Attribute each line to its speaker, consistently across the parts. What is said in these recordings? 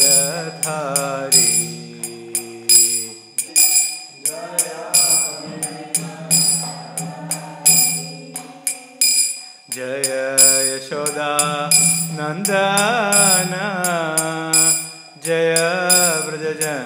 Speaker 1: Girivardhari Jai Yashoda Nandana Jai व्रजजनरंजना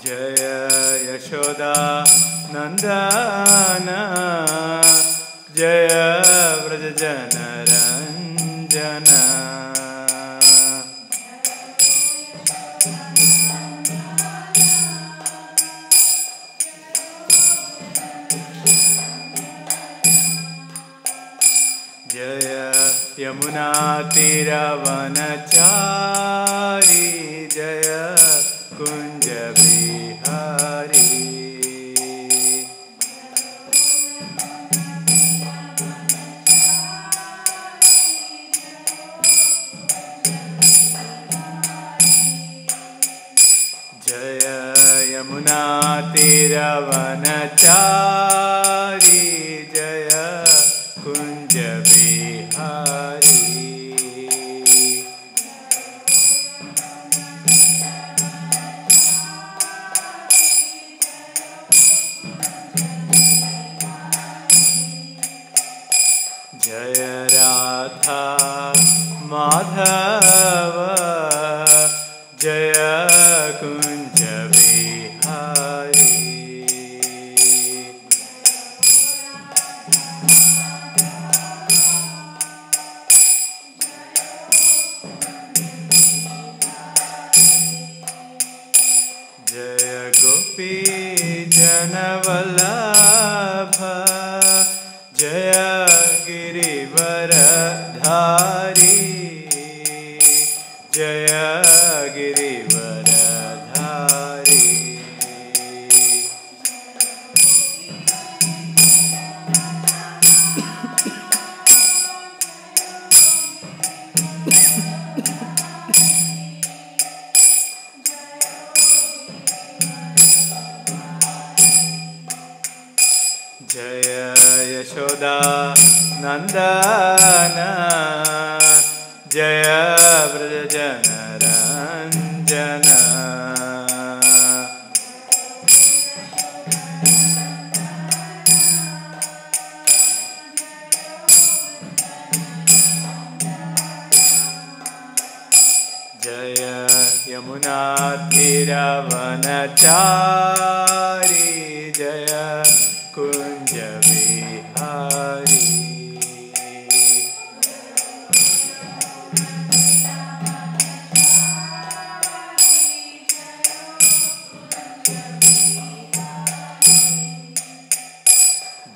Speaker 1: Jai Yashoda Nandana Jai व्रजजनरंजना Jai Yamuna तीरवनचारी Jai Kunj Bihari Jai Yamuna तीरवनचारी Jai Kunj Bihari Jai Radha Madhav Jai Kunj Bihari Jai Gopi जनवल्लभ Jai Girivardhari Jai Girivardhari Jai Yashoda Nandana Jai व्रजजनरंजना Jai Yamuna तीरवनचारी Jai Kunj Bihari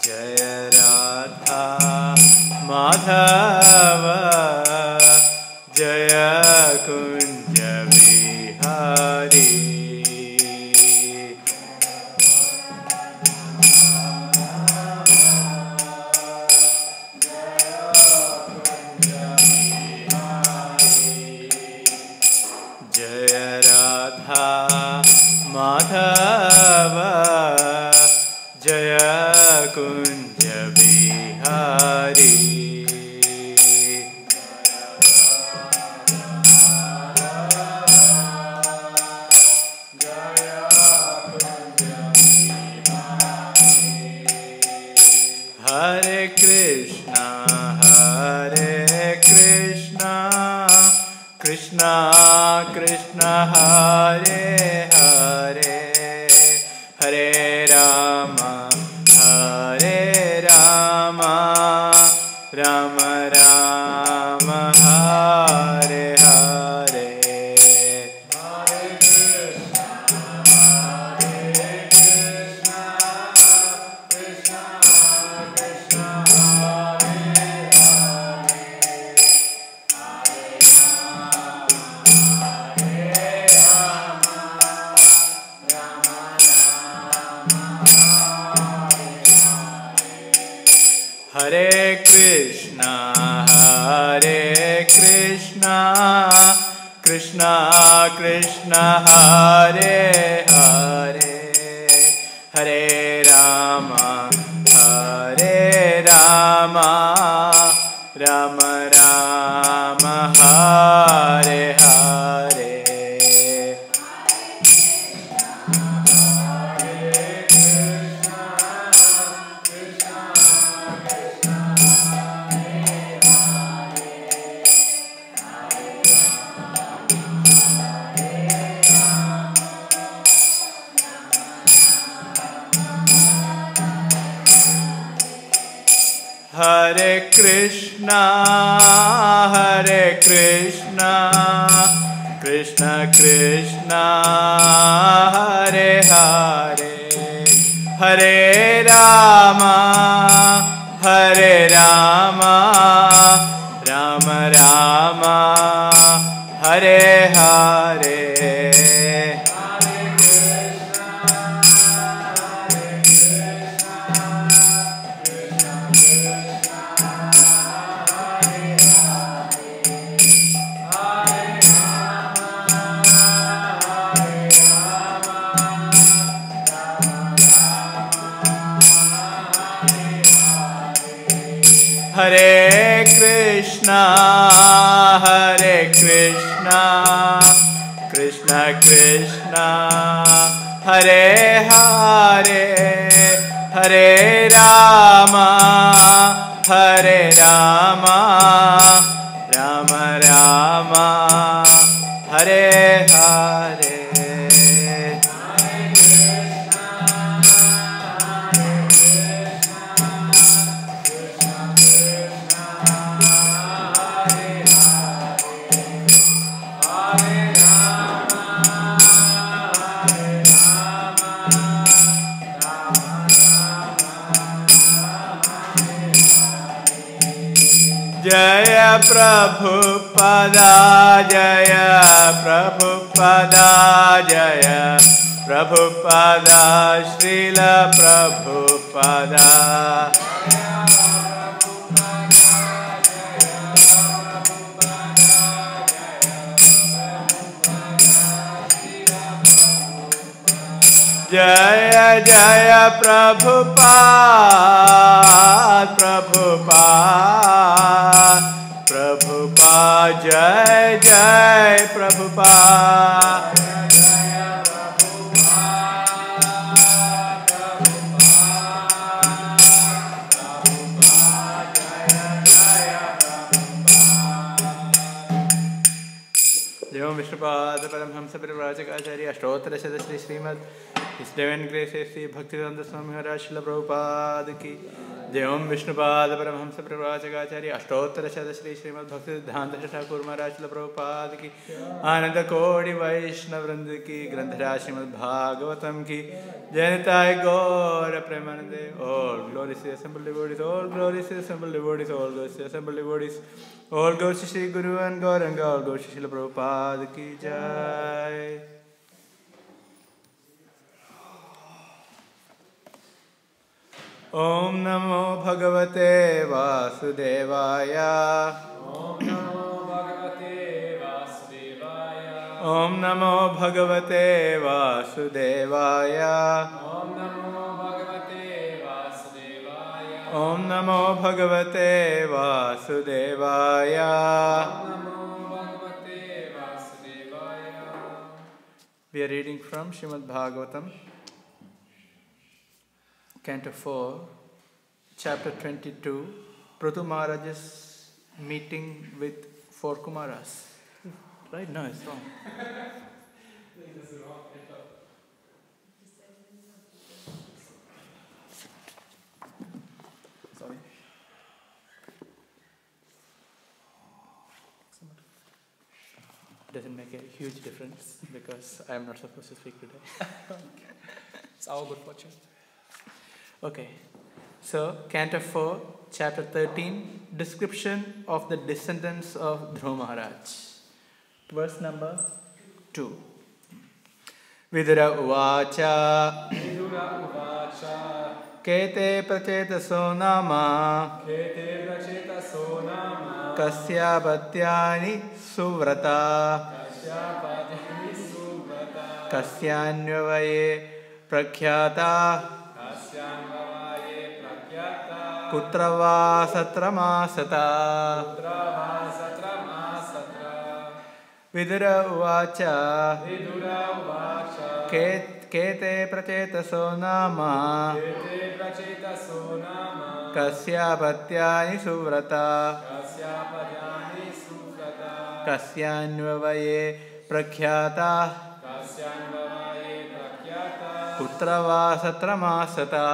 Speaker 1: Jai Radha Madhav Jai Kunj Bihari Jai Radha Madhav Jai Kunj Bihari Hare Krishna Krishna Krishna Hare Hare Hare Ram Ram Ram Hare Hare Hare Krishna Krishna Krishna Hare Hare Hare Ram Krishna Krishna Hare Hare Hare Rama Hare Rama Rama Rama Hare Hare Hare Krishna, Hare Krishna, Krishna Krishna, Hare Hare, Hare Rama, Hare Rama, Rama Rama, Hare Hare. Hare Krishna, Hare Krishna, Krishna Krishna, Hare Hare, Hare Rama, Hare Rama, Rama Rama, Hare Hare. Jaya Prabhupada, Jaya Prabhupada, Jaya Prabhupada, Srila Prabhupada. Jaya Jaya Prabhupada, Prabhupada, Prabhupada, Jai Jai Prabhupada. Devam Vishnupada Paramhamsa Prabhupada Ashtottara Shri Śrīmad His Divine Grace Sri Bhaktivedanta Swami Srila Prabhupada ki. Devam Vishnupada Paramhamsa Prabhupada Ashtottara Shri Śrīmad Bhaktivedanta Srila Prabhupada ki. Ananda Kodi Vaishnava Vrndesa ki. Grandhara Śrīmad Bhāgavatam ki. Janitai Gaura Premanande. All glories to the assembled devotees, all glories to the assembled devotees, all glories to the assembled devotees. All goes to Shri Guru and Gauranga, all goes to Srila Prabhupada ki jai. Om Namo Bhagavate Vasudevaya.
Speaker 2: Om Namo Bhagavate Vasudevaya.
Speaker 1: Om Namo Bhagavate Vasudevaya.
Speaker 2: Om Namo Bhagavate Vasudevaya.
Speaker 1: Om Namo Bhagavate Vasudevaya. We are reading from Śrīmad Bhāgavatam, Canto 4, Chapter 22, Prithu Maharaj's meeting with 4 Kumaras. Right? No, it's wrong. Sorry. Doesn't make a huge difference because I am not supposed to speak today.
Speaker 2: It's our good fortune.
Speaker 1: Okay, so Canto 4, Chapter 13, description of the descendants of Dhruva Maharaj. Verse number 2. Vidura uvacha.
Speaker 2: Vidura uvacha.
Speaker 1: Kete prachetaso nama.
Speaker 2: Kete prachetaso nama.
Speaker 1: Kasya bhatyani suvrata.
Speaker 2: Kasyapadyani suvrata.
Speaker 1: Kasyanyavaye prakhyata.
Speaker 2: Kasyanvavaye prakyata.
Speaker 1: Kutra va satramasata.
Speaker 2: Kutra va satramasatra.
Speaker 1: Vidura uvacha.
Speaker 2: Vidura uvacha.
Speaker 1: Kete prachetaso nama.
Speaker 2: Kete prachetaso nama.
Speaker 1: Kasyapatyani suvrata.
Speaker 2: Kasyapadyani suvrata.
Speaker 1: Kasyanyavaye prakhyata.
Speaker 2: Kasyanvavaye prakyata.
Speaker 1: Kutra va satramasata.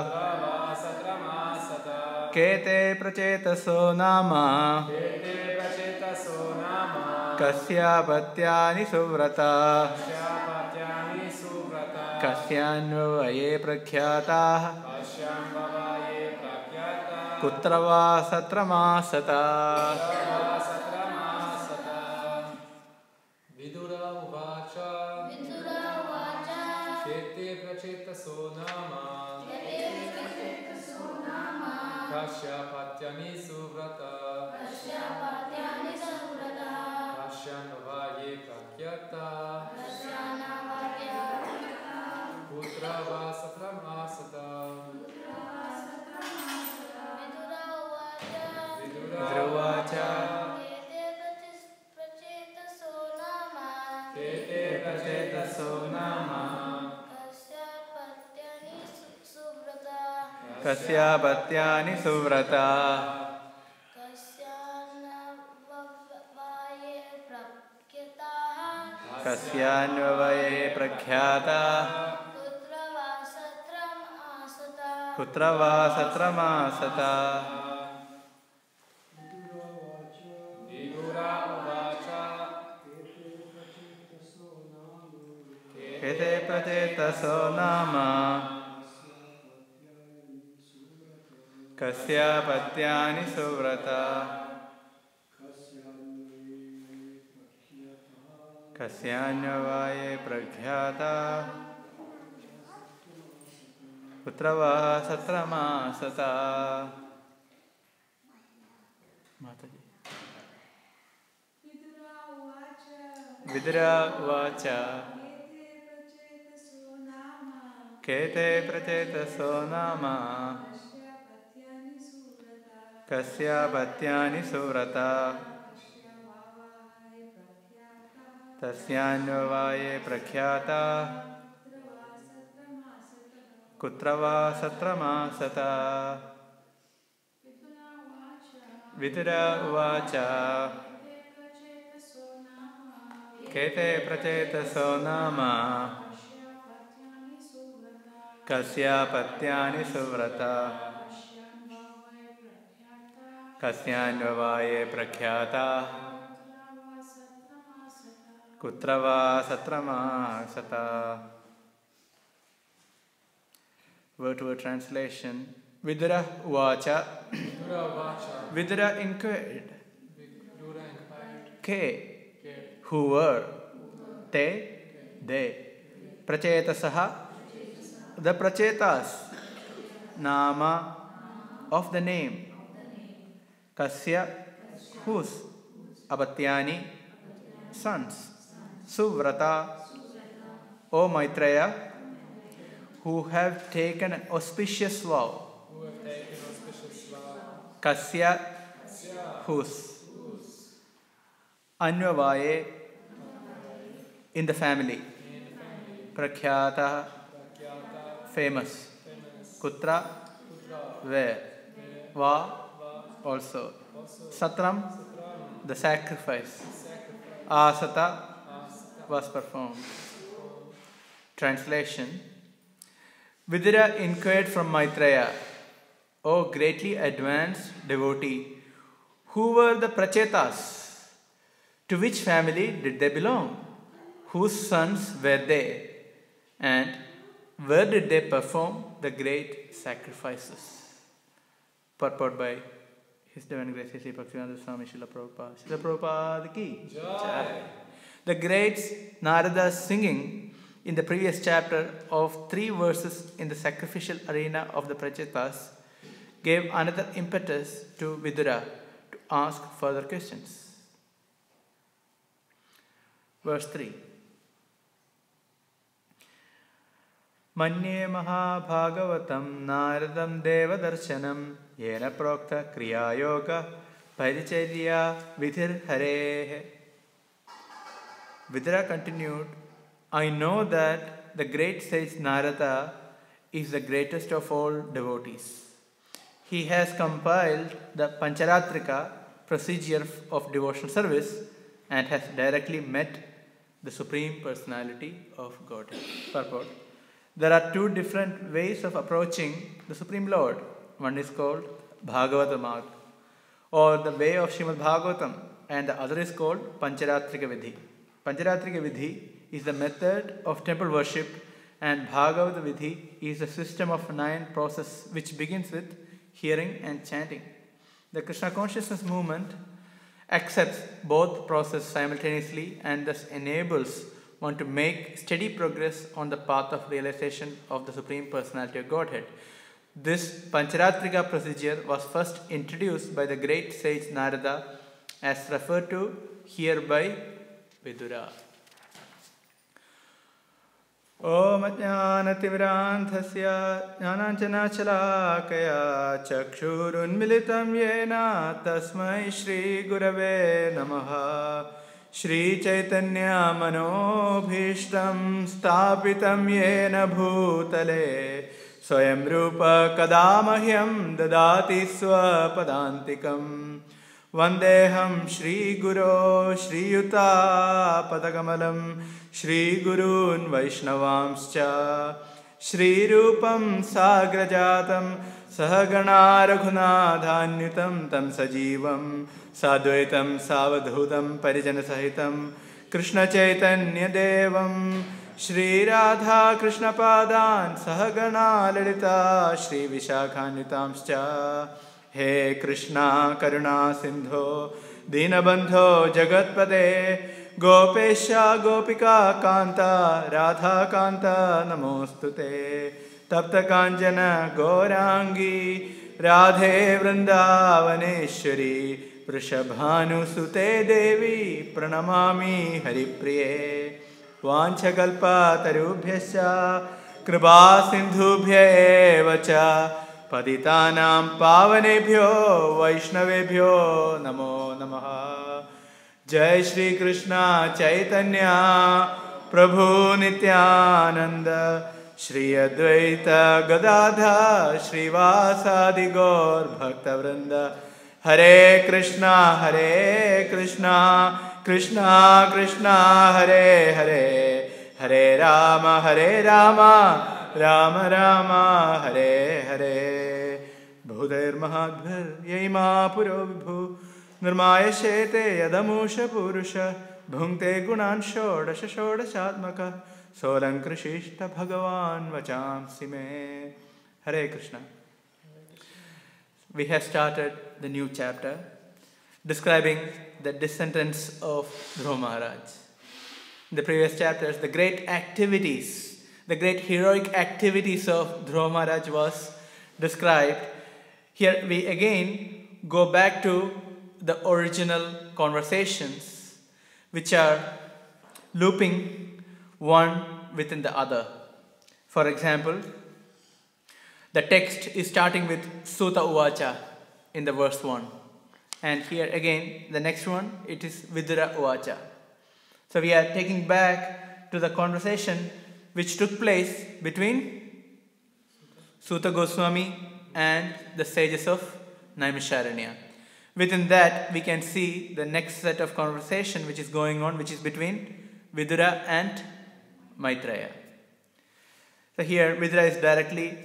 Speaker 2: Kutra va satramasata.
Speaker 1: Kete prachetaso nama.
Speaker 2: Kete prachetaso nama.
Speaker 1: Kasyapatyani suvrata.
Speaker 2: Kasyapadyani suvrata.
Speaker 1: Kasyanyavaye prakhyata.
Speaker 2: Kasyanvavaye prakyata.
Speaker 1: Kutra va satramasata.
Speaker 2: Kutra va satramasata. Vidura uvacha. Kete prachetaso nama. Kasyapadyani suvrata. Kasyanvavaye prakyata. Putra va satramasata. Vidura uvacha. Kete prachetaso nama.
Speaker 1: Kasyapatyani suvrata. Kasyanyavaye prakhyata. Kutra va satramasata.
Speaker 2: Vidura uvacha.
Speaker 1: Kete prachetaso nama. Kasyapatyani suvrata. Kasyanyavaye prakhyata. Kutra va satramasata. Mataji. Vidura uvacha. Kete prachetaso nama. Kasyapatyani suvrata. Tasyanyavaye prakhyata. Kutra va satramasata. Vidura uvacha. Kete prachetaso nama. Kasyapatyani suvrata. Kasyanyavaye prakhyata. Kutra va satramasata. Word-to-word translation. Vidura uvacha.
Speaker 2: Vidura uvacha.
Speaker 1: Vidura inquired.
Speaker 2: Vidura inquired.
Speaker 1: Ke, who were. Te, they. Prachetasaha, the prachetas. Nama, of the name. Kasya, whose. Apatyani, sons. Suvrata, O Maitreya, who have taken an auspicious vow.
Speaker 2: Who have taken auspicious vow.
Speaker 1: Kasya, whose. Anvavaye, in the family. Prakhyata, famous. Kutra, where. Va, also. Satram, the sacrifice. Asata, was performed. Translation. Vidura inquired from Maitreya, O greatly advanced devotee, who were the prachetas? To which family did they belong? Whose sons were they? And where did they perform the great sacrifices? Purport by His Divine Grace Sri Bhaktivedanta Swami Srila Prabhupada. Srila Prabhupada ki jai. The great Narada singing in the previous chapter of 3 verses in the sacrificial arena of the Prachetas gave another impetus to Vidura to ask further questions. Verse 3. Manye Mahabhagavatam Naradam Devadarshanam Yena Prokta Kriya Yoga Paricharya Vidhir Hare. Vidura continued, I know that the great sage Narada is the greatest of all devotees. He has compiled the Pancharatrika procedure of devotional service and has directly met the Supreme Personality of Godhead. Purport. There are two different ways of approaching the Supreme Lord. One is called Bhagavata Marg, or the way of Śrīmad Bhāgavatam, and the other is called Pancharatrika Vidhi. Pancharatrika Vidhi is the method of temple worship, and Bhagavata Vidhi is the system of 9 process which begins with hearing and chanting. The Krishna consciousness movement accepts both processes simultaneously and thus enables one to make steady progress on the path of realization of the Supreme Personality of Godhead. This Pancharatrika procedure was first introduced by the great sage Narada, as referred to here by Vidura. Om Ajnanativiranthasya Jnananjanachalakaya Chakshurunmilitam Yena Tasmai Shri Gurave Namaha. Shri Chaitanya Manobhishtam Stapitam Yena Bhutale Swayam Rupa Kadamahyam Dadati Swapadantikam Vandeham Shri Guru Shri Yuta Padakamalam Shri Gurun Vaishnavamscha Shri Rupam Sagrajatam Sahagana Raghunadhanyutam Tam Sajivam Sadvaitam Savadhutam Parijana Sahitam Krishna Chaitanya Devam Shri Radha Krishna Padan Sahagana Lalita Shri Vishakhanvitamscha He Krishna Karuna Sindho Dinabandho Jagatpade Gopesha Gopika Kanta Radha Kanta Namostute Tapta Kanjana Gaurangi Radhe Vrindavaneshwari Vrishabhanu Sute Devi Pranamami Haripriye Vanchakalpa Tarubhyascha Kripa Sindhubhya Evacha Paditanam Pavanebhyo Vaishnavebhyo Namo Namaha. Jai Shri Krishna Chaitanya Prabhu Nityananda Shri Advaita Gadadha Shri Vasadi Gaur Bhaktavrinda. Hare Krishna Krishna Krishna Hare Hare Hare Rama Rama Rama Hare Hare. Bhudair Mahadbhir Yema Puro Vibhu Nirmaya Shete Yadamusha Purusha Bhungte Gunan Shodasha Shodashatmaka Solankrishishta Bhagavan Vacham Sime. Hare Krishna. We have started the new chapter describing the descendants of Dhruva Maharaj. In the previous chapters, the great activities, the great heroic activities of Dhruva Maharaj was described. Here we again go back to the original conversations which are looping one within the other. For example, the text is starting with Suta Uvacha in the verse 1. And here again, the next one, it is Vidura Uvacha. So we are taking back to the conversation which took place between Suta Goswami and the sages of Naimisharanya. Within that, we can see the next set of conversation which is going on, which is between Vidura and Maitreya. So here, Vidura is directly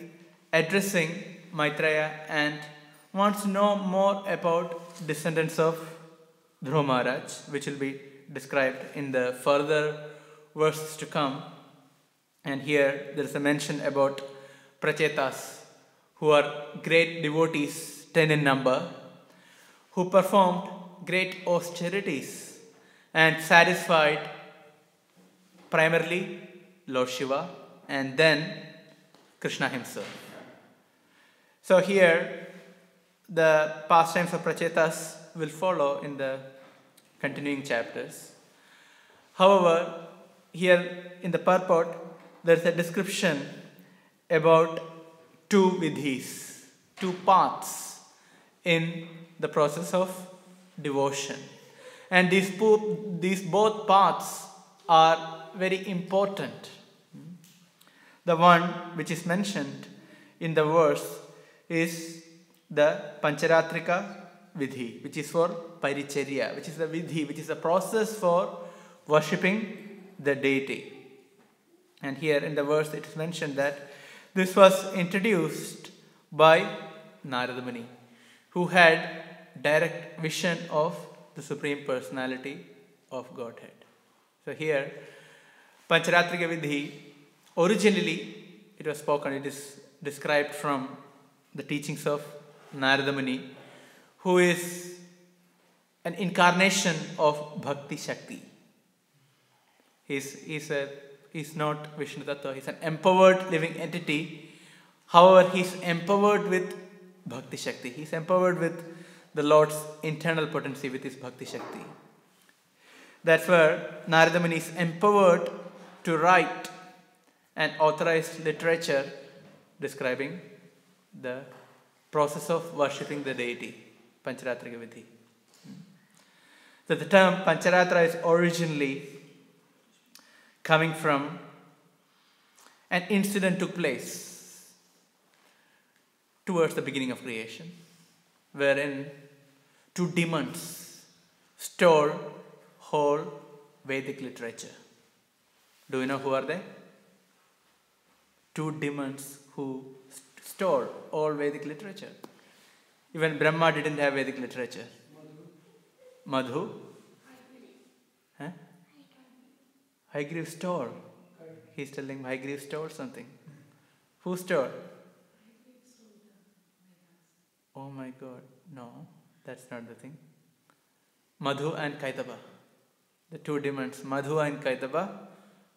Speaker 1: addressing Maitreya and wants to know more about descendants of Dhruva Maharaj, which will be described in the further verses to come. And here there is a mention about Prachetas, who are great devotees, 10 in number, who performed great austerities and satisfied primarily Lord Shiva and then Krishna himself. So here the pastimes of Prachetas will follow in the continuing chapters. However, here in the purport, there is a description about two vidhis, two paths in the process of devotion. And these both paths are very important. The one which is mentioned in the verse is the Pancharatrika Vidhi, which is for Paricharya, which is the Vidhi, which is the process for worshipping the deity. And here in the verse it is mentioned that this was introduced by Narada Muni, who had direct vision of the Supreme Personality of Godhead. So here, Pancharatrika Vidhi, originally it was spoken, it is described from the teachings of Narada Muni, who is an incarnation of Bhakti Shakti. He's not Vishnu Tattva, he's an empowered living entity. However, he's empowered with Bhakti Shakti. He's empowered with the Lord's internal potency with his Bhakti Shakti. That's where Narada Muni is empowered to write an authorized literature describing the process of worshipping the deity, Pancharatrika Vidhi. So the term Pancharatra is originally coming from an incident took place towards the beginning of creation, wherein two demons stole whole Vedic literature. Do you know who are they? Two demons who stole all Vedic literature. Even Brahma didn't have Vedic literature. Madhu? Huh? Haigriv stole. He's telling Haigriv stole something. Who stole? Oh my God, no, that's not the thing. Madhu and Kaitaba. The two demons, Madhu and Kaitaba,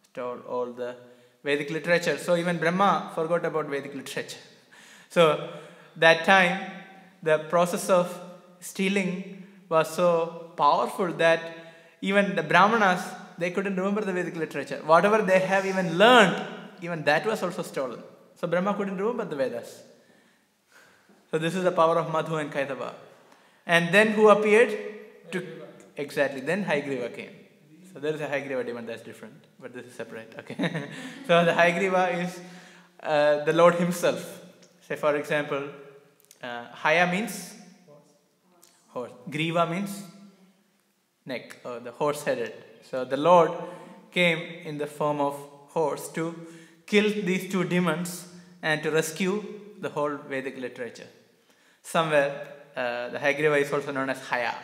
Speaker 1: stole all the Vedic literature. So even Brahma forgot about Vedic literature. So that time, the process of stealing was so powerful that even the Brahmanas, they couldn't remember the Vedic literature. Whatever they have even learned, even that was also stolen. So Brahma couldn't remember the Vedas. So this is the power of Madhu and Kaitaba. And then who appeared? Exactly, then Haigriva came. So there is a Haigriva demon, that's different, but this is separate. Okay. So the Haigriva is the Lord himself. Say for example, Haya means horse. Griva means neck, or the horse-headed. So the Lord came in the form of horse to kill these two demons and to rescue the whole Vedic literature. Somewhere, the Haigriva is also known as Haya,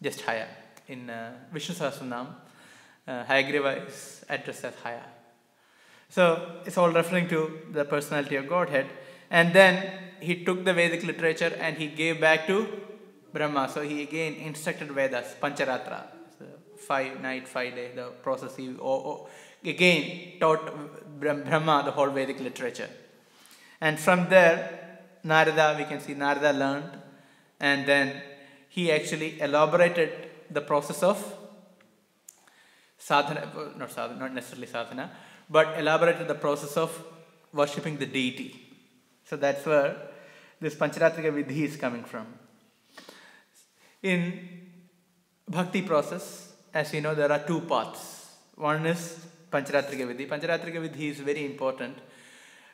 Speaker 1: just Haya. In Vishnu Sahasranam, Haigriva is addressed as Haya. So it's all referring to the personality of Godhead. And then he took the Vedic literature and he gave back to Brahma. So he again instructed Vedas, Pancharatra, so 5 night, 5 day, the process. He again taught Brahma the whole Vedic literature. And from there, Narada, we can see Narada learned, and then he actually elaborated the process of sadhana, not necessarily sadhana, but elaborated the process of worshipping the deity. So that's where this Pancharatrika Vidhi is coming from. In Bhakti process, as we know, there are two paths. One is Pancharatrika Vidhi. Pancharatrika Vidhi is very important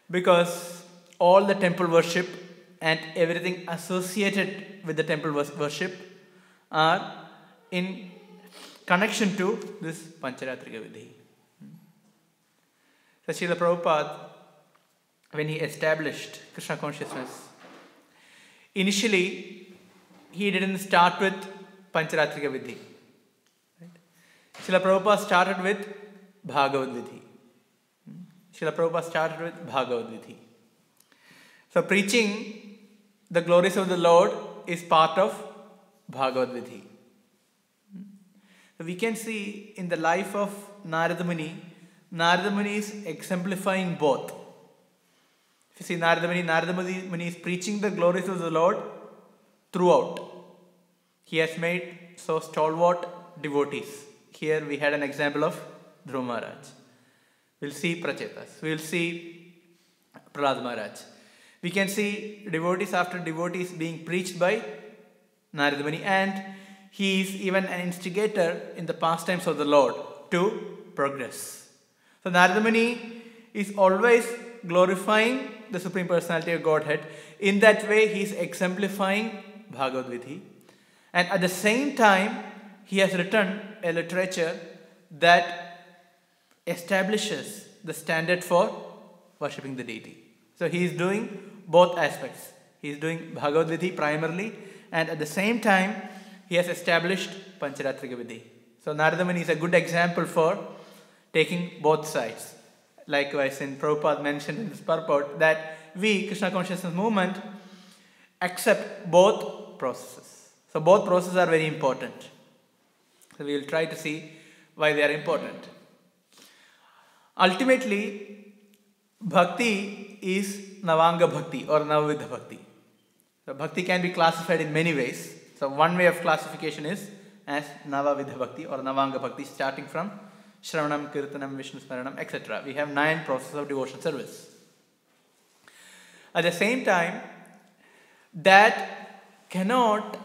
Speaker 1: because all the temple worship and everything associated with the temple worship are in connection to this Pancharatrika Vidhi. So Srila Prabhupada, when he established Krishna consciousness, initially he didn't start with Pancharatrika Vidhi. Right? Srila Prabhupada started with Bhagavad Vidhi. Srila Prabhupada started with Bhagavad Vidhi. So preaching the glories of the Lord is part of Bhagavad Vidhi. So we can see in the life of Narada Muni is exemplifying both. If you see Narada Muni is preaching the glories of the Lord throughout. He has made so stalwart devotees. Here we had an example of Dhruva Maharaj. We'll see Prachetas. We'll see Prahlad Maharaj. We can see devotees after devotees being preached by Narada Muni, and he is even an instigator in the pastimes of the Lord to progress. So Narada Muni is always glorifying the Supreme Personality of Godhead. In that way, he is exemplifying Bhagavad Vidhi. And at the same time, he has written a literature that establishes the standard for worshipping the deity. So he is doing both aspects. He is doing Bhagavad Vidhi primarily, and at the same time, he has established Pancharatrika Vidhi. So Narada Muni is a good example for taking both sides. Likewise, in Prabhupada mentioned in his purport that we, Krishna Consciousness Movement, accept both processes. So both processes are very important. So we will try to see why they are important. Ultimately, bhakti is Navanga Bhakti or Navavidha Bhakti. So bhakti can be classified in many ways. So one way of classification is as Navavidha Bhakti or Navanga Bhakti, starting from Shravanam, Kirtanam, Vishnu Smaranam, etc. We have 9 processes of devotion service. At the same time, that cannot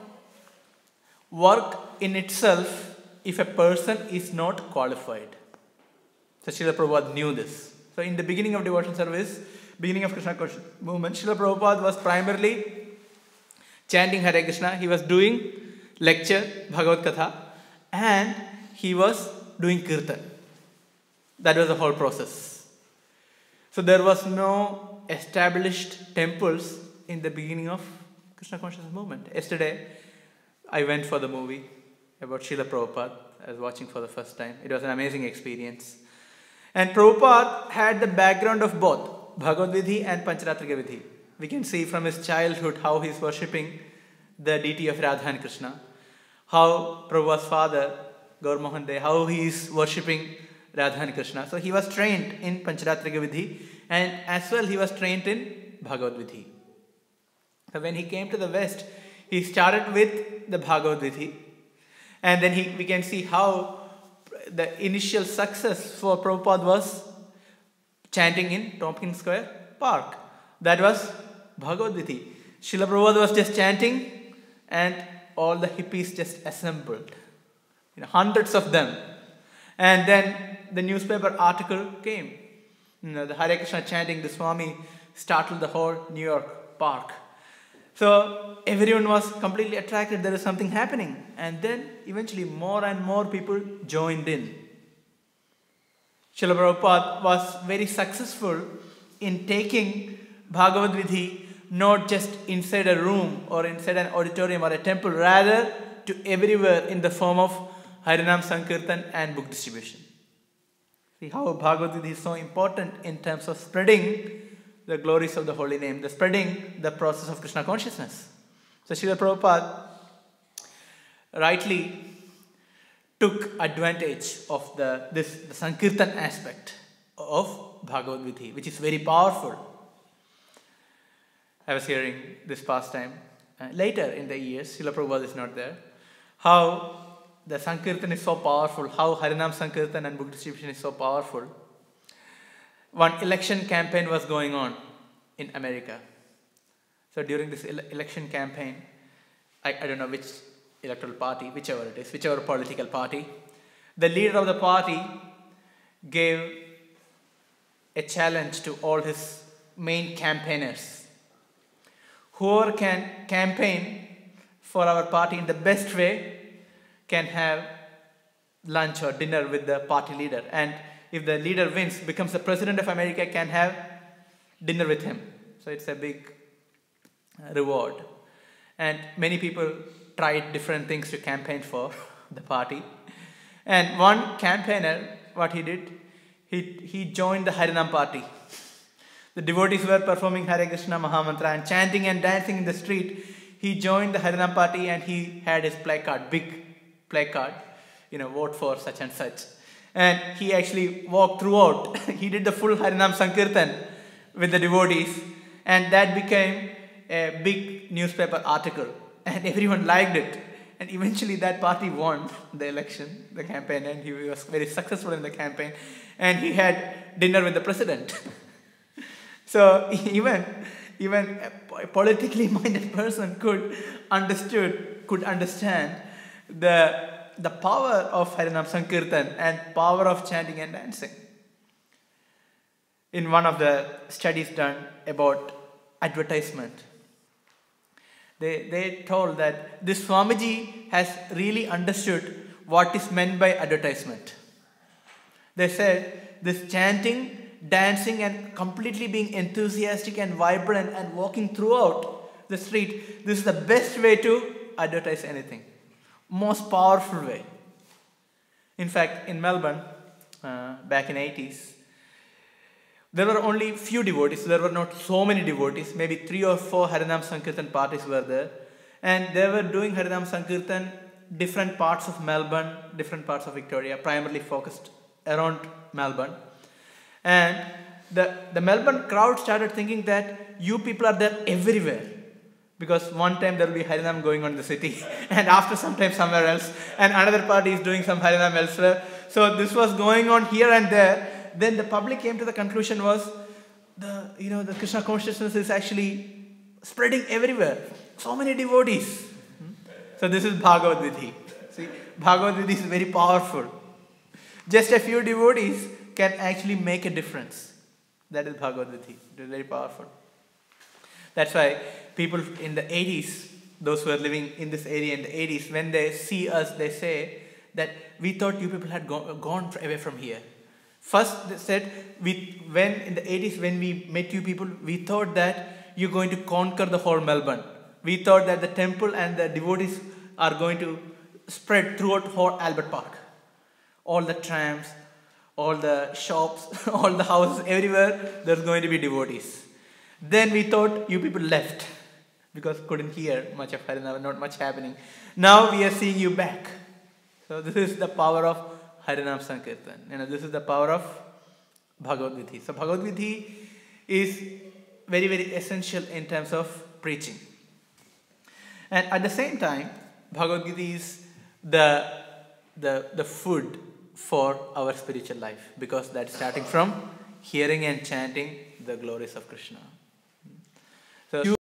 Speaker 1: work in itself if a person is not qualified. So Srila Prabhupada knew this. So in the beginning of devotion service, beginning of Krishna Consciousness Movement, Srila Prabhupada was primarily chanting Hare Krishna. He was doing lecture, Bhagavad Katha, and he was doing kirtan. That was the whole process. So there was no established temples in the beginning of Krishna Consciousness Movement. Yesterday, I went for the movie about Srila Prabhupada. I was watching for the first time. It was an amazing experience. And Prabhupada had the background of both Bhagavad Vidhi and Pancharatrika Vidhi. We can see from his childhood how he is worshipping the deity of Radha and Krishna. How Prabhupada's father, Gaur Mohan De, how he is worshipping Radha and Krishna. So he was trained in Pancharatrika Vidhi, and as well he was trained in Bhagavad Vidhi. So when he came to the West, he started with the Bhagavad Vidhi, and then we can see how the initial success for Prabhupada was chanting in Tompkins Square Park. That was Bhagavad Vidhi. Srila Prabhupada was just chanting, and all the hippies just assembled. Hundreds of them. And then the newspaper article came. The Hare Krishna chanting, the Swami startled the whole New York park. So everyone was completely attracted. There is something happening. And then eventually more and more people joined in. Srila Prabhupada was very successful in taking Bhagavad Vidhi not just inside a room or inside an auditorium or a temple, rather to everywhere in the form of Harinam Sankirtan and book distribution. See how Bhagavad Vidhi is so important in terms of spreading the glories of the holy name, the spreading the process of Krishna consciousness. So Srila Prabhupada rightly took advantage of the Sankirtan aspect of Bhagavad Vidhi, which is very powerful. I was hearing this past time, later in the years, Srila Prabhupada is not there, how the Sankirtan is so powerful, how Harinam Sankirtan and book distribution is so powerful. One election campaign was going on in America. So during this election campaign, I don't know which electoral party, whichever it is, whichever political party, the leader of the party gave a challenge to all his main campaigners. Whoever can campaign for our party in the best way can have lunch or dinner with the party leader. And if the leader wins, becomes the president of America, can have dinner with him. So it's a big reward. And many people tried different things to campaign for the party. And one campaigner, what he did, he joined the Harinam party. The devotees were performing Hare Krishna Mahamantra and chanting and dancing in the street. He joined the Harinam party and he had his placard, big placard, vote for such and such. And he actually walked throughout. He did the full Harinam Sankirtan with the devotees, and that became a big newspaper article. And everyone liked it. And eventually that party won the election, the campaign, and he was very successful in the campaign. And he had dinner with the president. So even a politically minded person could understand the power of Harinam Sankirtan and power of chanting and dancing. In one of the studies done about advertisement, they told that this Swamiji has really understood what is meant by advertisement. They said this chanting, dancing and completely being enthusiastic and vibrant and walking throughout the street, this is the best way to advertise anything. Most powerful way. In fact, in Melbourne, back in 80s, there were only few devotees. There were not so many devotees. Maybe 3 or 4 Harinam Sankirtan parties were there. And they were doing Harinam Sankirtan different parts of Melbourne, different parts of Victoria, primarily focused around Melbourne. And the Melbourne crowd started thinking that you people are there everywhere. Because one time there will be Harinam going on in the city, and after some time somewhere else, and another party is doing some Harinam elsewhere. So this was going on here and there. Then the public came to the conclusion was the Krishna consciousness is actually spreading everywhere. So many devotees. So this is Bhagavad Vidhi. See, Bhagavad Vidhi is very powerful. Just a few devotees can actually make a difference. That is Bhagavad Vidhi. It is very powerful. That's why people in the 80s, those who are living in this area in the 80s, when they see us, they say that we thought you people had gone away from here. First, they said, when in the 80s, when we met you people, we thought that you're going to conquer the whole Melbourne. We thought that the temple and the devotees are going to spread throughout whole Albert Park. All the trams, all the shops, all the houses, everywhere, there's going to be devotees. Then we thought you people left because couldn't hear much of Harinam, not much happening. Now we are seeing you back. So this is the power of Harinam Sankirtan. This is the power of Bhagavad Vidhi. So Bhagavad Vidhi is very, very essential in terms of preaching. And at the same time, Bhagavad Vidhi is the food for our spiritual life, because that's starting from hearing and chanting the glories of Krishna. So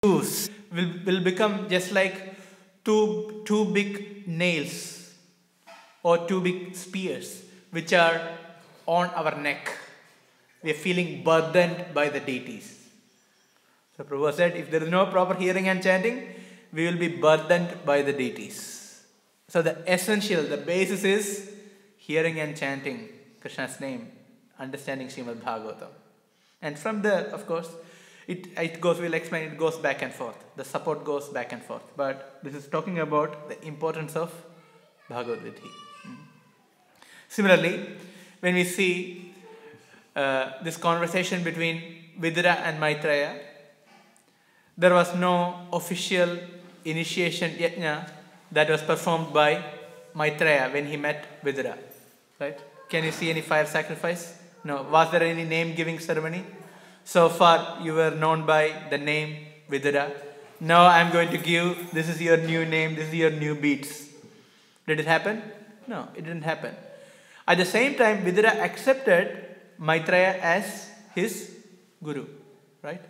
Speaker 1: shoes will become just like two big nails or 2 big spears which are on our neck. We are feeling burdened by the deities. So Prabhupada said, if there is no proper hearing and chanting, we will be burdened by the deities. So the essential, the basis is hearing and chanting Krishna's name, understanding Śrīmad Bhāgavatam. And from there, of course, it goes, we'll explain, it goes back and forth. The support goes back and forth. But this is talking about the importance of Bhagavad Vidhi. Similarly, when we see this conversation between Vidura and Maitreya, there was no official initiation yajna that was performed by Maitreya when he met Vidura. Right? Can you see any fire sacrifice? No. Was there any name giving ceremony? So far you were known by the name Vidura. Now I am going to give, this is your new name, this is your new beats. Did it happen? No, it didn't happen. At the same time, Vidura accepted Maitreya as his guru. Right?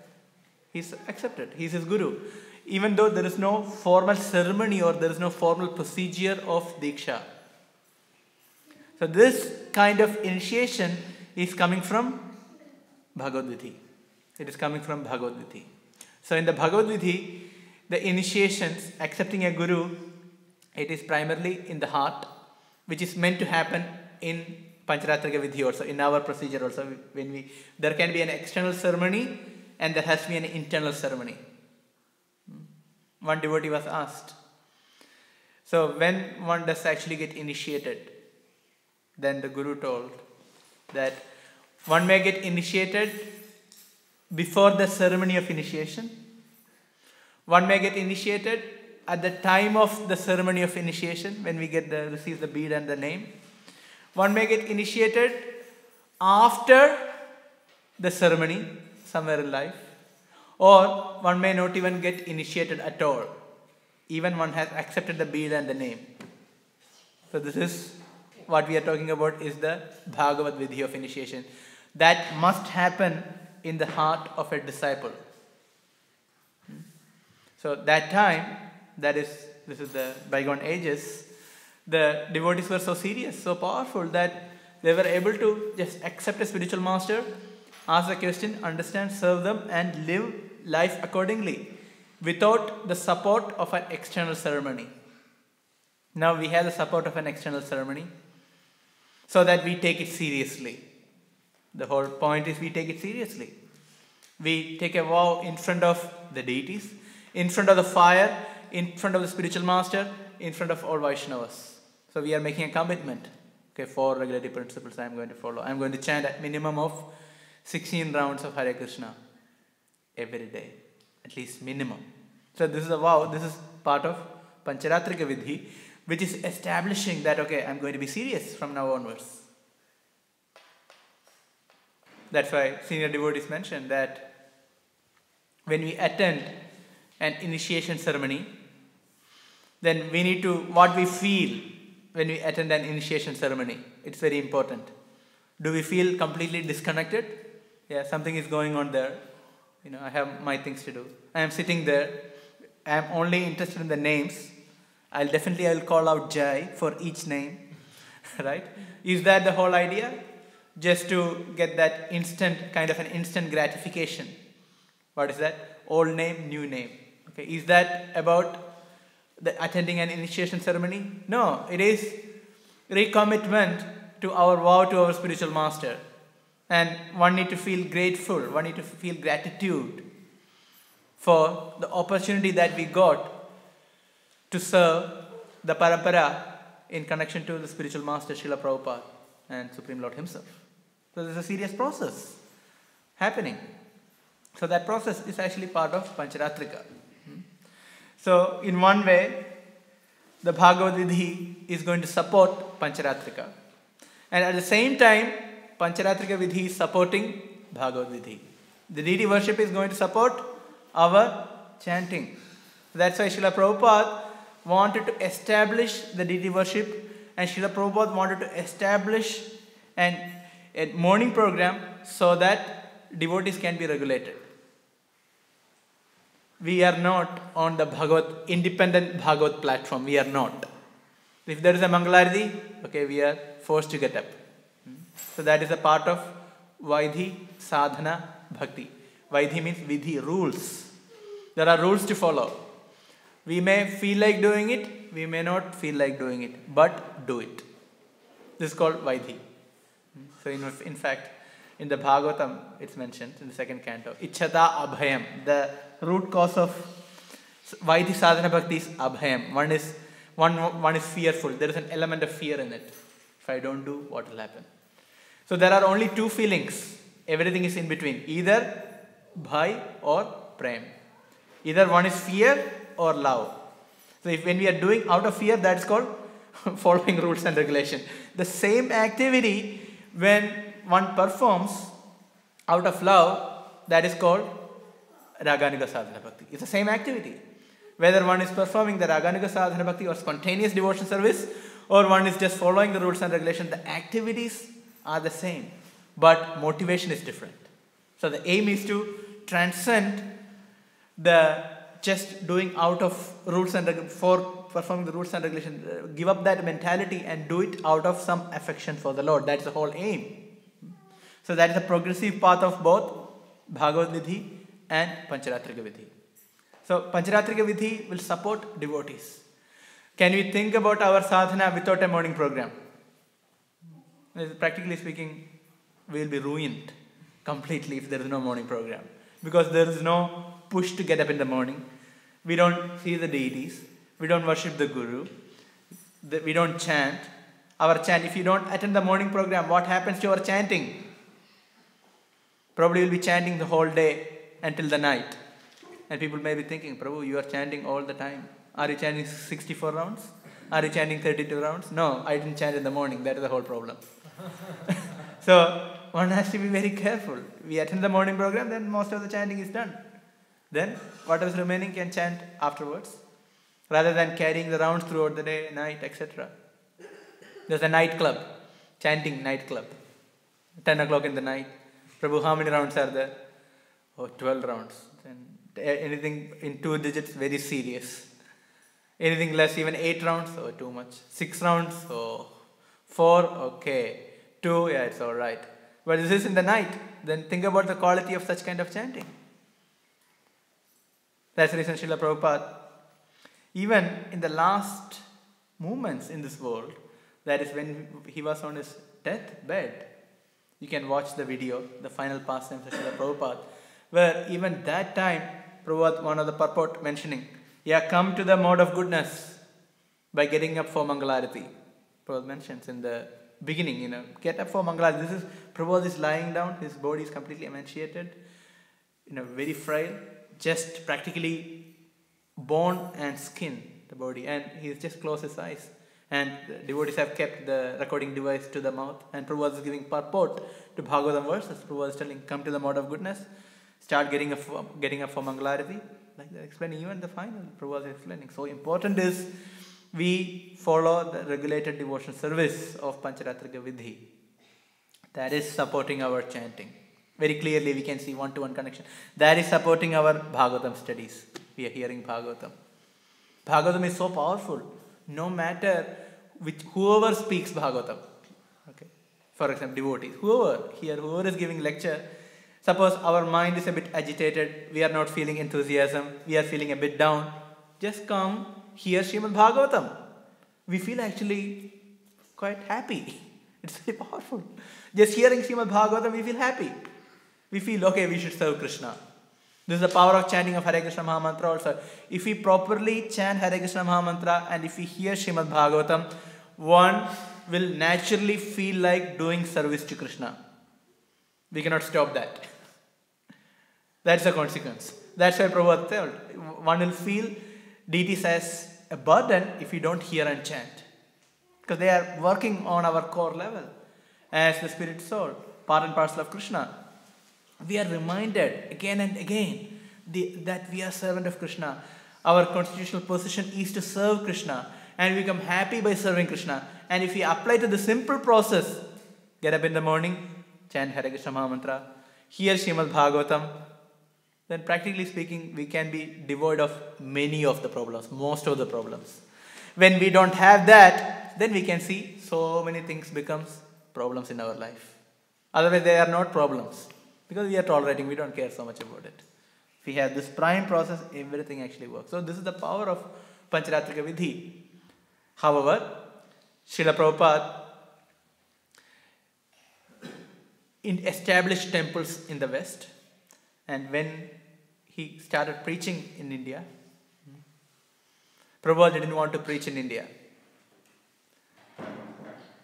Speaker 1: He's accepted. He's his guru. Even though there is no formal ceremony or there is no formal procedure of Diksha. So this kind of initiation is coming from Bhagavad Vidhi. It is coming from Bhagavad Vidhi. So in the Bhagavad Vidhi, the initiations, accepting a guru, it is primarily in the heart, which is meant to happen in Pancharatrika Vidhi also, in our procedure also. There can be an external ceremony and there has to be an internal ceremony. One devotee was asked, so when one does actually get initiated, then the guru told that one may get initiated before the ceremony of initiation. One may get initiated at the time of the ceremony of initiation, when we receive the bead and the name. One may get initiated after the ceremony, somewhere in life. Or one may not even get initiated at all. even one has accepted the bead and the name. So this is what we are talking about, is the Bhagavad Vidhi of initiation. That must happen in the heart of a disciple. So that time, this is the bygone ages, the devotees were so serious, so powerful, that they were able to just accept a spiritual master, ask the question, understand, serve them, and live life accordingly without the support of an external ceremony. Now we have the support of an external ceremony so that we take it seriously. The whole point is we take it seriously. We take a vow in front of the deities, in front of the fire, in front of the spiritual master, in front of all Vaishnavas. So we are making a commitment. Okay, 4 regulative principles I am going to follow. I am going to chant a minimum of 16 rounds of Hare Krishna every day, at least minimum. So this is a vow. This is part of Pancharatrika Vidhi, which is establishing that, okay, I am going to be serious from now onwards. That's why senior devotees mentioned that when we attend an initiation ceremony, then we need to, what we feel when we attend an initiation ceremony, it's very important. Do we feel completely disconnected? Yeah, something is going on there. I have my things to do. I am sitting there. I am only interested in the names. I'll call out Jai for each name. Right? Is that the whole idea? Just to get that kind of an instant gratification. What is that? Old name, new name. Okay. Is that about attending an initiation ceremony? No, it is recommitment to our vow to our spiritual master. And one need to feel grateful, one need to feel gratitude for the opportunity that we got to serve the parampara in connection to the spiritual master Srila Prabhupada and Supreme Lord himself. So there's a serious process happening. So that process is actually part of Pancharatrika. So in one way, the Bhagavad Vidhi is going to support Pancharatrika. And at the same time, Pancharatrika Vidhi is supporting Bhagavad Vidhi. The deity worship is going to support our chanting. That's why Srila Prabhupada wanted to establish the deity worship, and Srila Prabhupada wanted to establish a morning program so that devotees can be regulated. We are not on the independent Bhagavad platform. We are not. If there is a Mangalarati, okay, we are forced to get up. So that is a part of Vaidhi, Sadhana, Bhakti. Vaidhi means Vidhi, rules. There are rules to follow. We may feel like doing it, we may not feel like doing it, but do it. This is called Vaidhi. So in fact, in the Bhagavatam, it's mentioned in the 2nd canto. Ichchata abhayam. The root cause of Vaidhi Sadhana Bhakti is abhayam. One is fearful. There is an element of fear in it. If I don't do, what will happen? So there are only 2 feelings. Everything is in between. Either bhai or prem. Either one is fear or love. So when we are doing out of fear, that's called following rules and regulation. The same activity, when one performs out of love, that is called Raganuga Sadhana Bhakti. It's the same activity. Whether one is performing the Raganuga Sadhana Bhakti or spontaneous devotion service, or one is just following the rules and regulations, the activities are the same, but motivation is different. So the aim is to transcend the just doing out of rules and for performing the rules and regulations. Give up that mentality and do it out of some affection for the Lord. That's the whole aim. So that is the progressive path of both Bhagavad Vidhi and Pancharatrika Vidhi. So Pancharatrika Vidhi will support devotees. Can we think about our sadhana without a morning program? Practically speaking, we will be ruined completely if there is no morning program. Because there is no push to get up in the morning. We don't see the deities. We don't worship the Guru. We don't chant. Our chant, if you don't attend the morning program, what happens to our chanting? Probably you'll be chanting the whole day until the night. And people may be thinking, Prabhu, you are chanting all the time. Are you chanting 64 rounds? Are you chanting 32 rounds? No, I didn't chant in the morning. That is the whole problem. So one has to be very careful. We attend the morning program, then most of the chanting is done. Then what is remaining can chant afterwards. rather than carrying the rounds throughout the day, night, etc. There's a nightclub, chanting nightclub, 10 o'clock in the night. Prabhu, how many rounds are there? Oh, 12 rounds. Then anything in 2 digits, very serious. Anything less, even 8 rounds, oh, too much. 6 rounds, oh, 4, okay. 2, yeah, it's alright. But this is in the night. Then think about the quality of such kind of chanting. That's the reason Srila Prabhupada, even in the last moments in this world, that is when he was on his deathbed, you can watch the video, the final pastimes of Srila Prabhupada, where even that time, Prabhupada, one of the purport mentioning, yeah, come to the mode of goodness by getting up for Mangalarati. Prabhupada mentions in the beginning, get up for Mangalarati. Prabhupada is lying down, his body is completely emaciated, very frail, just practically bone and skin, the body, and he's just closed his eyes. And the devotees have kept the recording device to the mouth, and Prabhupada is giving purport to Bhagavatam verses. Prabhupada is telling, come to the mode of goodness, start getting up for Mangalarati. Like that, explaining even the final, Prabhupada is explaining. So important is we follow the regulated devotion service of Pancharatrika Vidhi. That is supporting our chanting. Very clearly we can see one-to-one connection. That is supporting our Bhagavatam studies. We are hearing Bhagavatam. Bhagavatam is so powerful. No matter whoever speaks Bhagavatam. Okay. For example, devotees. Whoever is giving lecture. Suppose our mind is a bit agitated. We are not feeling enthusiasm. We are feeling a bit down. Just come, hear Śrīmad Bhāgavatam. We feel actually quite happy. It's very powerful. Just hearing Śrīmad Bhāgavatam, we feel happy. We feel, okay, we should serve Krishna. This is the power of chanting of Hare Krishna Mahamantra also. If we properly chant Hare Krishna Mahamantra and if we hear Śrīmad Bhāgavatam, one will naturally feel like doing service to Krishna. We cannot stop that. That's the consequence. That's why Prabhupada told, one will feel deities as a burden if we don't hear and chant. Because they are working on our core level as the spirit soul, part and parcel of Krishna. We are reminded again and again that we are servant of Krishna. Our constitutional position is to serve Krishna, and we become happy by serving Krishna. And if we apply to the simple process, get up in the morning, chant Hare Krishna Mahamantra, hear Śrīmad Bhāgavatam, then practically speaking, we can be devoid of many of the problems, most of the problems. When we don't have that, then we can see so many things becomes problems in our life. Otherwise, they are not problems. Because we are tolerating, we don't care so much about it. If we have this prime process, everything actually works. So this is the power of Pancharatrika Vidhi. However, Srila Prabhupada established temples in the West, and when he started preaching in India, Prabhupada didn't want to preach in India.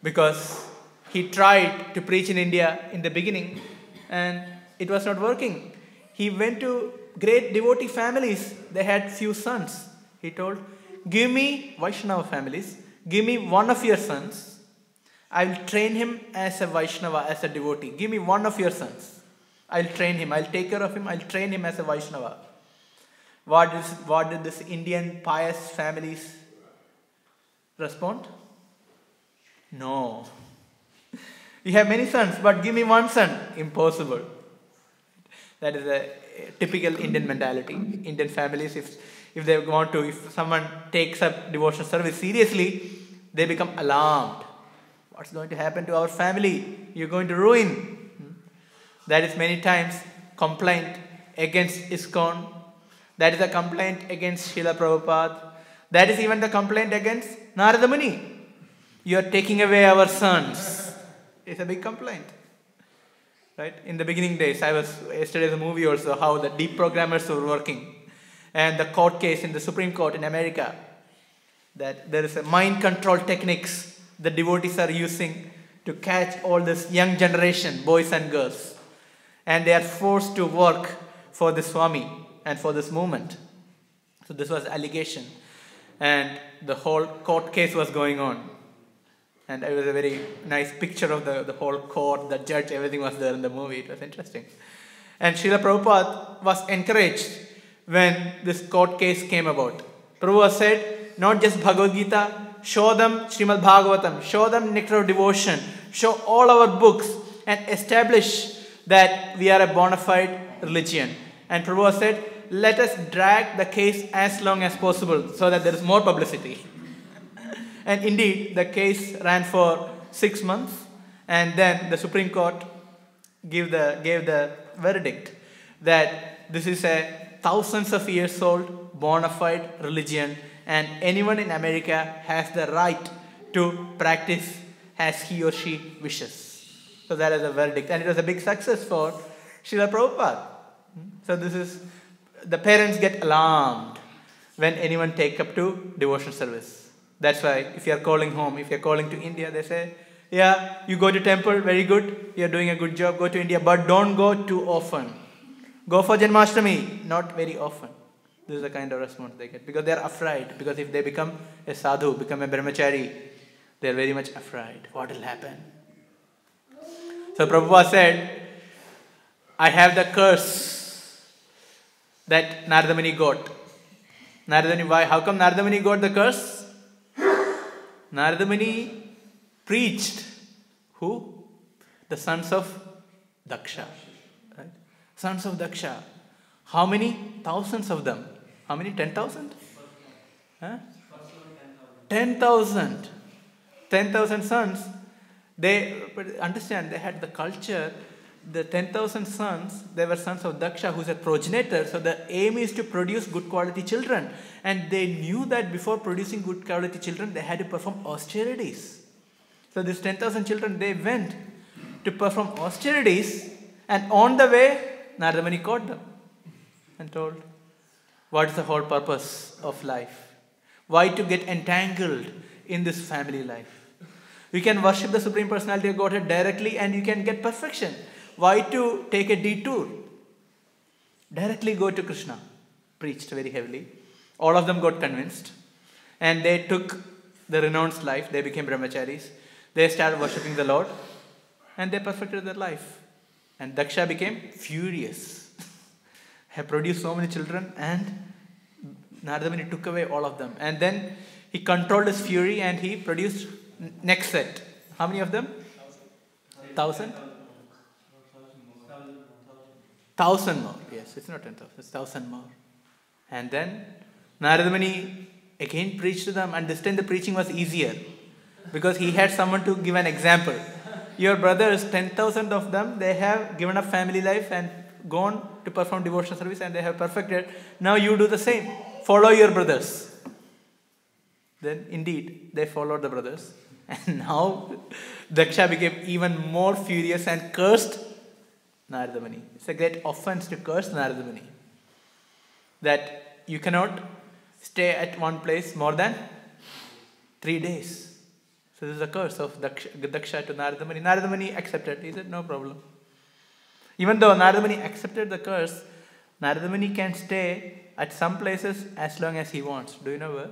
Speaker 1: Because he tried to preach in India in the beginning, and it was not working. He went to great devotee families. They had few sons. He told, give me Vaishnava families. Give me one of your sons. I will train him as a Vaishnava, as a devotee. Give me one of your sons. I will train him. I will take care of him. I will train him as a Vaishnava. What did this Indian pious families respond? No. You have many sons, but give me one son. Impossible. That is a typical Indian mentality. Indian families, if they want to, if someone takes up devotional service seriously, they become alarmed. What's going to happen to our family? You're going to ruin. That is many times complaint against ISKCON. That is a complaint against Srila Prabhupada. That is even the complaint against Narada Muni. You are taking away our sons. It's a big complaint. Right? In the beginning days, yesterday's a movie also, how the deep programmers were working. And the court case in the Supreme Court in America, that there is a mind control techniques the devotees are using to catch all this young generation, boys and girls. And they are forced to work for the Swami and for this movement. So this was allegation. And the whole court case was going on. And it was a very nice picture of the whole court, the judge, everything was there in the movie. It was interesting. And Srila Prabhupada was encouraged when this court case came about. Prabhupada said, not just Bhagavad Gita, show them Śrīmad Bhāgavatam, show them nectar of devotion, show all our books and establish that we are a bona fide religion. And Prabhupada said, let us drag the case as long as possible so that there is more publicity. And indeed, the case ran for 6 months, and then the Supreme Court gave the verdict that this is a thousands of years old bona fide religion, and anyone in America has the right to practice as he or she wishes. So that is a verdict, and it was a big success for Srila Prabhupada. So this is, the parents get alarmed when anyone take up to devotion service. That's why if you are calling home, if you are calling to India, they say, yeah, you go to temple, very good, you are doing a good job, go to India, but don't go too often. Go for Janmashtami, not very often. This is the kind of response they get, because they are afraid, because if they become a sadhu, become a brahmachari, they are very much afraid. What will happen? So Prabhupada said, I have the curse that Narada Muni got. Narada Muni, why? How come Narada Muni got the curse? Narada Muni preached. Who? The sons of Daksha. Right? Sons of Daksha. How many? Thousands of them. How many? 10,000? Huh? 10,000. 10,000 sons. But understand, they had the culture. The 10,000 sons, they were sons of Daksha, who is a progenitor. So the aim is to produce good quality children. And they knew that before producing good quality children, they had to perform austerities. So these 10,000 children, they went to perform austerities. And on the way, Narada Muni caught them and told, what is the whole purpose of life? Why to get entangled in this family life? You can worship the Supreme Personality of Godhead directly and you can get perfection. Why to take a detour? Directly go to Krishna. Preached very heavily. All of them got convinced. And they took the renounced life. They became brahmacharis. They started worshipping the Lord. And they perfected their life. And Daksha became furious. Have produced so many children, and Narada Muni took away all of them. And then he controlled his fury and he produced next set. How many of them? 1,000? 1,000 more. Yes, it's not 10,000, it's 1,000 more. And then Narada Muni again preached to them, and this time the preaching was easier because he had someone to give an example. Your brothers, 10,000 of them, they have given up family life and gone to perform devotional service and they have perfected. Now you do the same. Follow your brothers. Then indeed, they followed the brothers. And now Daksha became even more furious and cursed Narada Muni. It's a great offense to curse Narada Muni. That you cannot stay at one place more than 3 days. So this is a curse of Daksha to Narada Muni. Narada Muni accepted. He said, no problem. Even though Narada Muni accepted the curse, Narada Muni can stay at some places as long as he wants. Do you know where?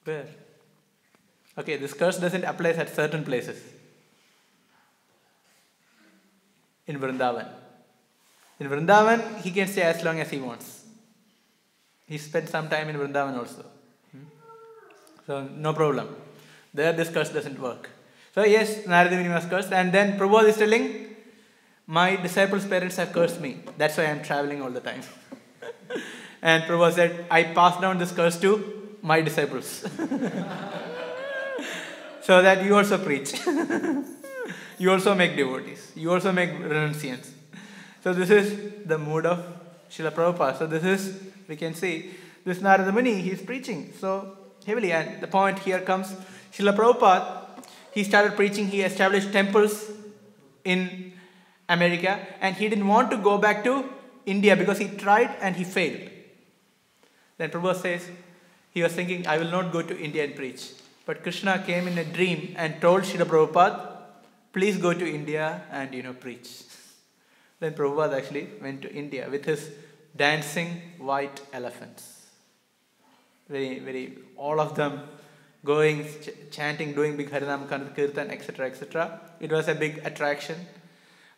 Speaker 1: Where? Okay, this curse doesn't apply at certain places. In Vrindavan. In Vrindavan, he can stay as long as he wants. He spent some time in Vrindavan also. So, no problem. There, this curse doesn't work. So, yes, Narada Muni was cursed. And then Prabhupada is telling, my disciples' parents have cursed me. That's why I am traveling all the time. And Prabhupada said, I pass down this curse to my disciples. So that you also preach. You also make devotees. You also make renunciants. So this is the mood of Srila Prabhupada. So this is, we can see, this Narada Muni, he is preaching so heavily. And the point here comes, Srila Prabhupada, he started preaching, he established temples in America, and he didn't want to go back to India because he tried and he failed. Then Prabhupada says, he was thinking, I will not go to India and preach. But Krishna came in a dream and told Srila Prabhupada, please go to India and preach. Then Prabhupada actually went to India with his dancing white elephants. Very, very, all of them going, chanting, doing big Harinam Kirtan, etc., etc. It was a big attraction.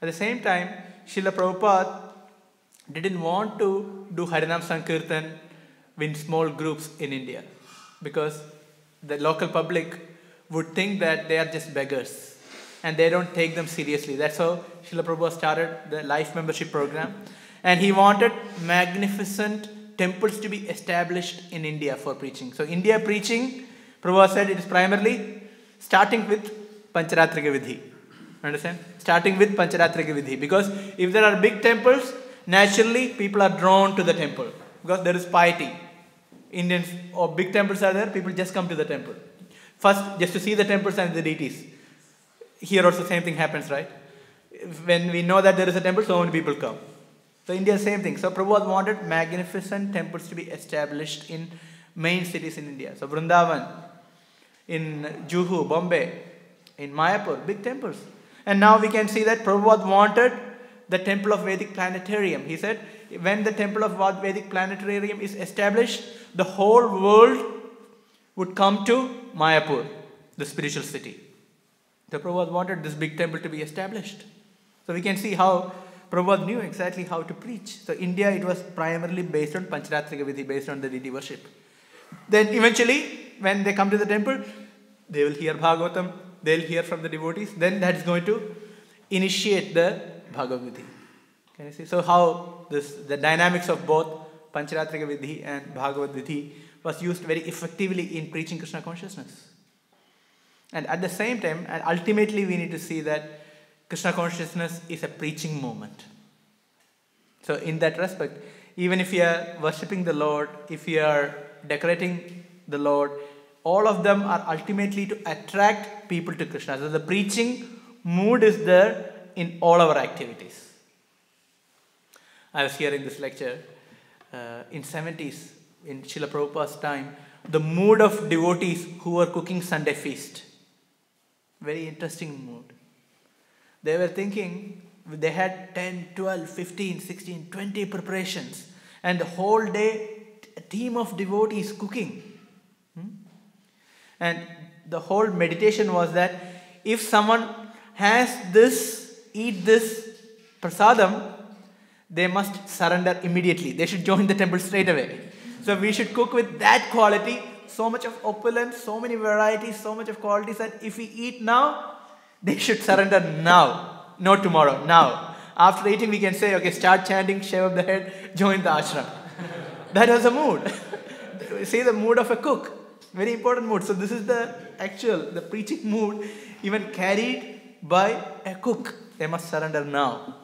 Speaker 1: At the same time, Srila Prabhupada didn't want to do Harinam Sankirtan in small groups in India, because the local public would think that they are just beggars and they don't take them seriously. That's how Srila Prabhupada started the life membership program, and he wanted magnificent temples to be established in India for preaching. So India preaching, Prabhupada said, it is primarily starting with Pancharatrika Vidhi. Understand? Starting with Pancharatrika Vidhi, because if there are big temples, naturally people are drawn to the temple because there is piety. Indians or big temples are there, people just come to the temple. First, just to see the temples and the deities. Here also same thing happens, right? When we know that there is a temple, so many people come. So India, same thing. So Prabhupada wanted magnificent temples to be established in main cities in India. So Vrindavan, in Juhu, Bombay, in Mayapur, big temples. And now we can see that Prabhupada wanted the temple of Vedic planetarium. He said, when the temple of Vedic planetarium is established, the whole world would come to Mayapur, the spiritual city. So Prabhupada wanted this big temple to be established. So we can see how Prabhupada knew exactly how to preach. So India, it was primarily based on Pancharatrika Vidhi, based on the deity worship. Then eventually, when they come to the temple, they will hear Bhagavatam, they will hear from the devotees. Then that is going to initiate the Bhagavad Vidhi. Can you see? So how the dynamics of both Pancharatrika Vidhi and Bhagavad Vidhi was used very effectively in preaching Krishna consciousness. And at the same time, and ultimately we need to see that Krishna consciousness is a preaching movement. So in that respect, even if you are worshipping the Lord, if you are decorating the Lord, all of them are ultimately to attract people to Krishna. So the preaching mood is there in all our activities. I was hearing this lecture in 70s, in Srila Prabhupada's time, the mood of devotees who were cooking Sunday feast. Very interesting mood. They were thinking, they had 10, 12, 15, 16, 20 preparations, and the whole day a team of devotees cooking. And the whole meditation was that if someone has this, eat this prasadam, they must surrender immediately. They should join the temple straight away. So we should cook with that quality, so much of opulence, so many varieties, so much of qualities that if we eat now, they should surrender now, not tomorrow, now. After eating, we can say, okay, start chanting, shave up the head, join the ashram. That was the mood. See the mood of a cook. Very important mood. So this is the preaching mood, even carried by a cook. They must surrender now.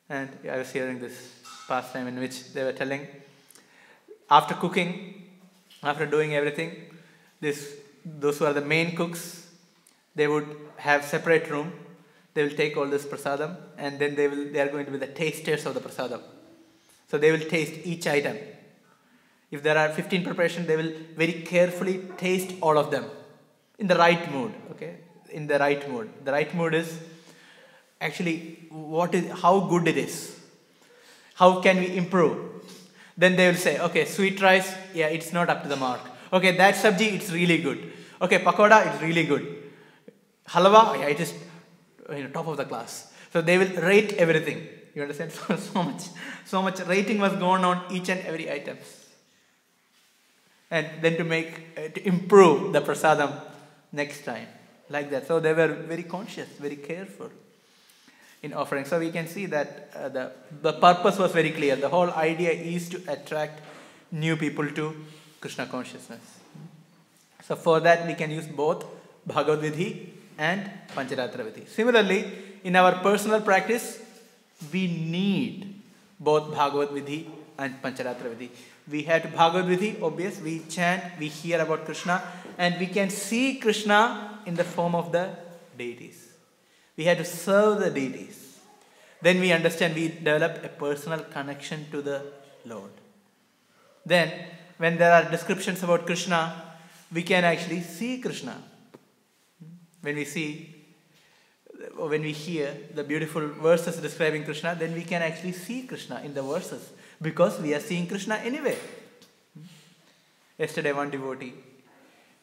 Speaker 1: And I was hearing this pastime in which they were telling, after cooking, after doing everything, those who are the main cooks, they would have separate room. They will take all this prasadam, and then they are going to be the tasters of the prasadam. So they will taste each item. If there are 15 preparations, they will very carefully taste all of them in the right mood. Okay, in the right mood. The right mood is actually how good it is. How can we improve? Then they will say, okay, sweet rice, yeah, it's not up to the mark. Okay, that sabji, it's really good. Okay, pakoda, it's really good. Halwa, yeah, it is top of the class. So they will rate everything. You understand? So much rating was going on each and every item. And then to improve the prasadam next time. Like that. So they were very conscious, very careful in offering. So we can see that the purpose was very clear. The whole idea is to attract new people to Krishna consciousness. So for that we can use both Bhagavad Vidhi and Pancharatra Vidhi. Similarly, in our personal practice, we need both Bhagavad Vidhi and Pancharatra Vidhi. We have to Bhagavad Vidhi, obvious, we chant, we hear about Krishna, and we can see Krishna in the form of the deities. We have to serve the deities. Then we understand, we develop a personal connection to the Lord. Then, when there are descriptions about Krishna, we can actually see Krishna. When we hear the beautiful verses describing Krishna, then we can actually see Krishna in the verses, because we are seeing Krishna anyway. Yesterday, one devotee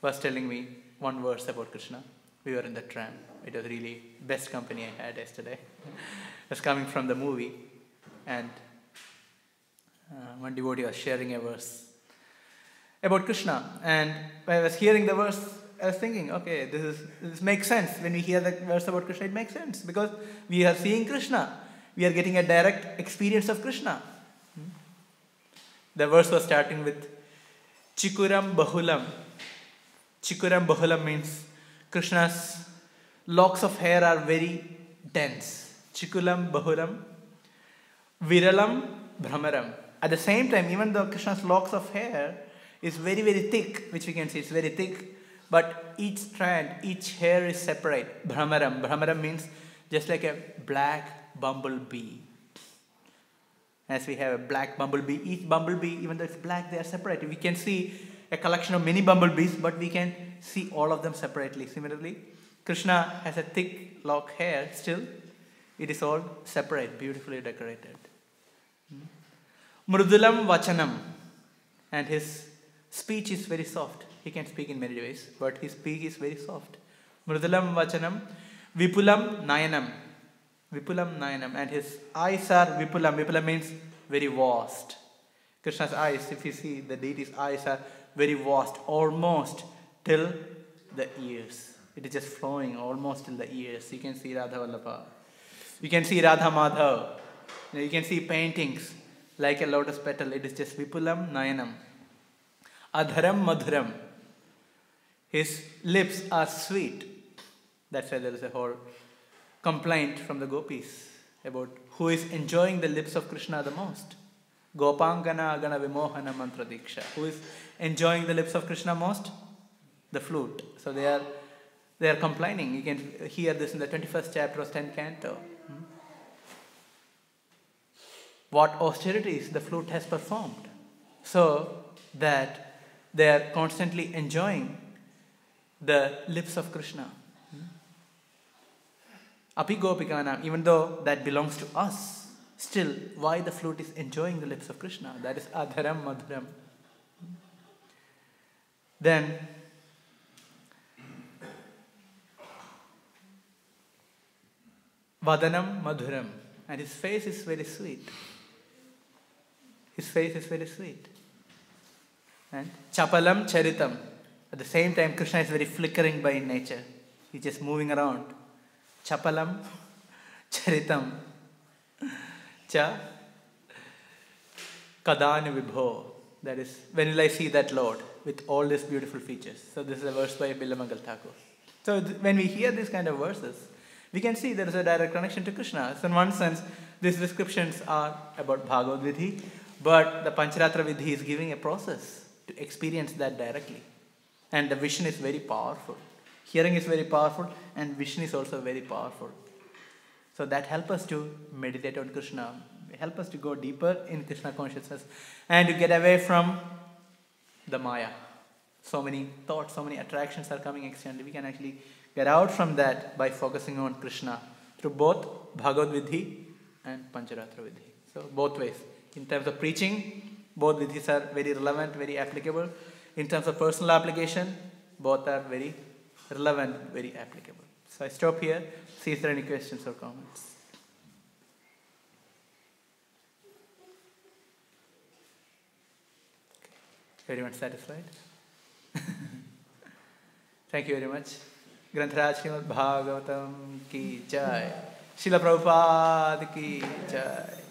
Speaker 1: was telling me one verse about Krishna. We were in the tram. It was really best company I had yesterday. It was coming from the movie, and One devotee was sharing a verse about Krishna, and when I was hearing the verse, I was thinking, okay, this makes sense. When we hear the verse about Krishna, it makes sense because we are seeing Krishna. We are getting a direct experience of Krishna. The verse was starting with Chikuram Bahulam. Chikuram Bahulam means Krishna's locks of hair are very dense. Chikulam Bahulam. Viralam Brahmaram. At the same time, even though Krishna's locks of hair is very, very thick, which we can see, it's very thick, but each strand, each hair is separate. Brahmaram. Brahmaram means just like a black bumblebee. As we have a black bumblebee, each bumblebee, even though it's black, they are separated. We can see a collection of many bumblebees, but we can see all of them separately. Similarly, Krishna has a thick lock hair, still it is all separate, beautifully decorated. Mrudulam Vachanam, and his speech is very soft. He can speak in many ways, but his speech is very soft. Mrudulam Vachanam, Vipulam Nayanam. Vipulam Nayanam, and his eyes are Vipulam. Vipulam means very vast. Krishna's eyes, if you see the deity's eyes, are very vast, almost till the ears. It is just flowing almost till the ears. You can see Radha Vallabha. You can see Radha Madhav. You can see paintings like a lotus petal. It is just Vipulam Nayanam. Adharam Madhuram. His lips are sweet. That's why there is a whole complaint from the gopis about who is enjoying the lips of Krishna the most. Gopangana Agana Vimohana Mantra Diksha. Who is enjoying the lips of Krishna most? The flute. So they are complaining. You can hear this in the 21st chapter of 10th canto. What austerities the flute has performed, so that they are constantly enjoying the lips of Krishna. Api Gopikanam, even though that belongs to us, still why the flute is enjoying the lips of Krishna? That is Adharam Madhuram. Then Vadanam Madhuram, and his face is very sweet. His face is very sweet. And Chapalam Charitam. At the same time, Krishna is very flickering by nature. He's just moving around. Chapalam Charitam. Cha Kadani Vibho. That is, when will I see that Lord with all these beautiful features? So this is a verse by Bilamangal Thakur. So when we hear these kind of verses, we can see there is a direct connection to Krishna. So in one sense, these descriptions are about Bhagavad Vidhi, but the Pancharatra Vidhi is giving a process to experience that directly. And the vision is very powerful. Hearing is very powerful, and vision is also very powerful. So that helps us to meditate on Krishna, help us to go deeper in Krishna consciousness, and to get away from the Maya. So many thoughts, so many attractions are coming externally. We can actually get out from that by focusing on Krishna through both Bhagavad Vidhi and Pancharatra Vidhi. So both ways. In terms of preaching, both vidhis are very relevant, very applicable. In terms of personal application, both are very relevant, very applicable. So I stop here. See if there are any questions or comments. Okay. Everyone satisfied? Thank you very much. Grantharaj Śrīmad Bhāgavatam ki jai. Srila Prabhupada ki jai.